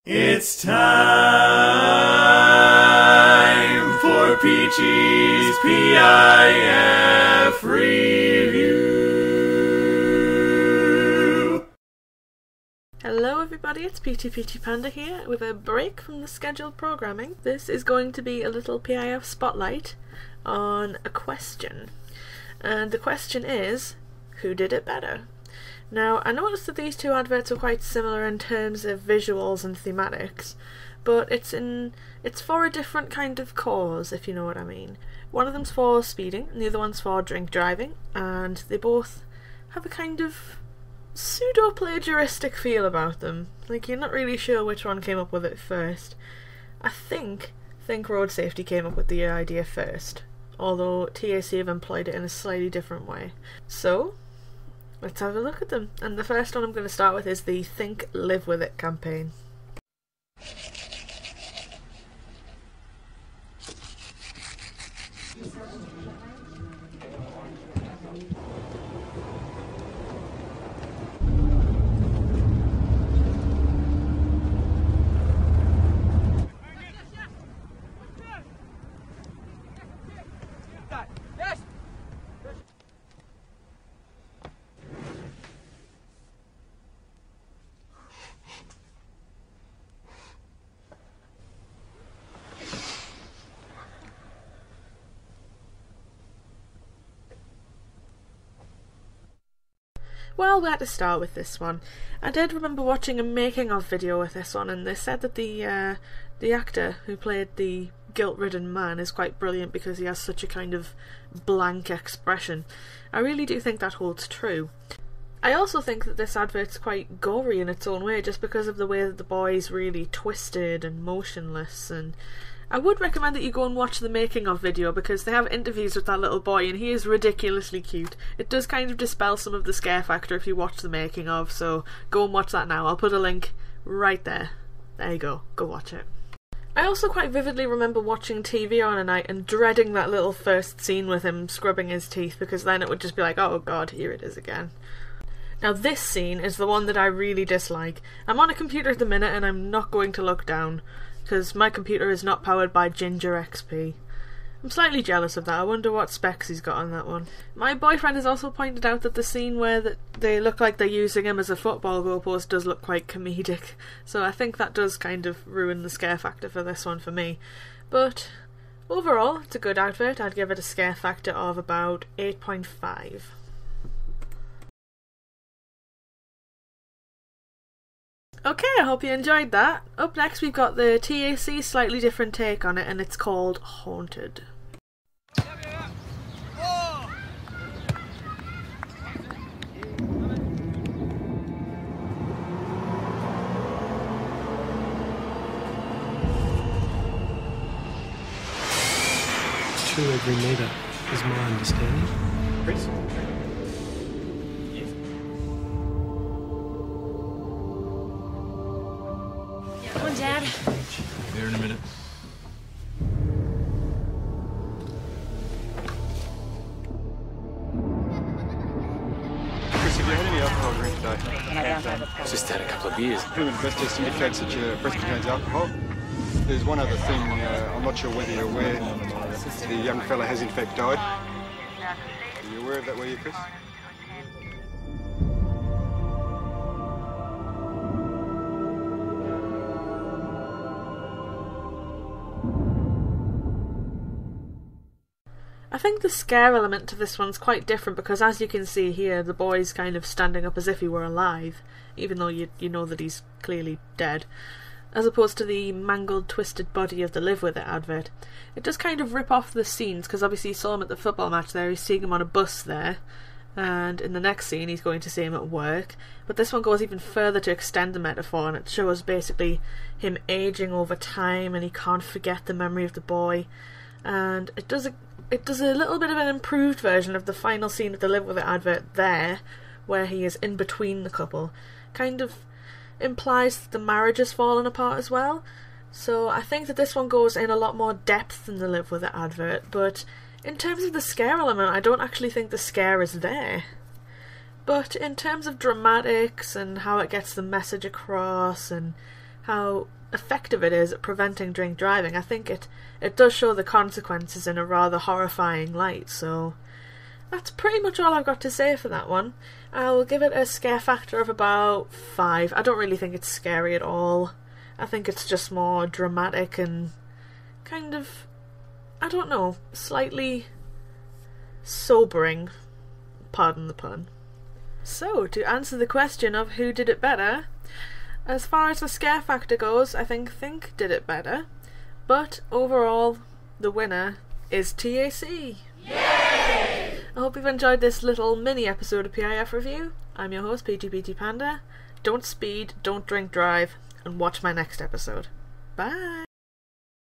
It's time for Peachy's PIF review. Hello everybody, it's Peachy Panda here with a break from the scheduled programming. This is going to be a little PIF spotlight on a question. And the question is, who did it better? Now, I noticed that these two adverts are quite similar in terms of visuals and thematics, but it's for a different kind of cause, if you know what I mean. One of them's for speeding, and the other one's for drink driving, and they both have a kind of pseudo-plagiaristic feel about them. Like, you're not really sure which one came up with it first. I think Road Safety came up with the idea first, although TAC have employed it in a slightly different way. So, let's have a look at them. And the first one I'm going to start with is the Think Live With It campaign. Well, where to start with this one? I did remember watching a making of video with this one, and they said that the actor who played the guilt-ridden man is quite brilliant because he has such a kind of blank expression. I really do think that holds true. I also think that this advert's quite gory in its own way, just because of the way that the boy's really twisted and motionless, and I would recommend that you go and watch the making of video because they have interviews with that little boy and he is ridiculously cute. It does kind of dispel some of the scare factor if you watch the making of, so go and watch that now. I'll put a link right there. There you go. Go watch it. I also quite vividly remember watching TV on a night and dreading that little first scene with him scrubbing his teeth, because then it would just be like, oh god, here it is again. Now this scene is the one that I really dislike. I'm on a computer at the minute and I'm not going to look down, because my computer is not powered by Ginger XP. I'm slightly jealous of that. I wonder what specs he's got on that one. My boyfriend has also pointed out that the scene where they look like they're using him as a football goalpost does look quite comedic, so I think that does kind of ruin the scare factor for this one for me. But overall, it's a good advert. I'd give it a scare factor of about 8.5. Okay, I hope you enjoyed that. Up next we've got the TAC slightly different take on it, and it's called Haunted. Two every metre is my understanding. Chris? Come on, Dad. Be there in a minute. Chris, have you had any alcohol drink today? Just had a couple of beers. Human breast test indicates that your breast contains alcohol. There's one other thing, I'm not sure whether you're aware. The young fella has in fact died. Are you aware of that, were you, Chris? I think the scare element to this one's quite different because, as you can see here, the boy's kind of standing up as if he were alive, even though you know that he's clearly dead, as opposed to the mangled, twisted body of the Live With It advert. It does kind of rip off the scenes, because obviously you saw him at the football match there, he's seeing him on a bus there, and in the next scene he's going to see him at work, but this one goes even further to extend the metaphor, and it shows basically him aging over time, and he can't forget the memory of the boy, and it does a little bit of an improved version of the final scene of the Live With It advert there, where he is in between the couple. Kind of implies that the marriage has fallen apart as well. So I think that this one goes in a lot more depth than the Live With It advert, but in terms of the scare element, I don't actually think the scare is there. But in terms of dramatics and how it gets the message across and how effective it is at preventing drink driving. I think it does show the consequences in a rather horrifying light, so that's pretty much all I've got to say for that one. I will give it a scare factor of about 5. I don't really think it's scary at all. I think it's just more dramatic and kind of, I don't know, slightly sobering, pardon the pun. So, to answer the question of who did it better, as far as the scare factor goes, I think did it better, but overall, the winner is TAC. Yay! I hope you've enjoyed this little mini episode of PIF Review. I'm your host, Peachy Panda. Don't speed, don't drink drive, and watch my next episode. Bye!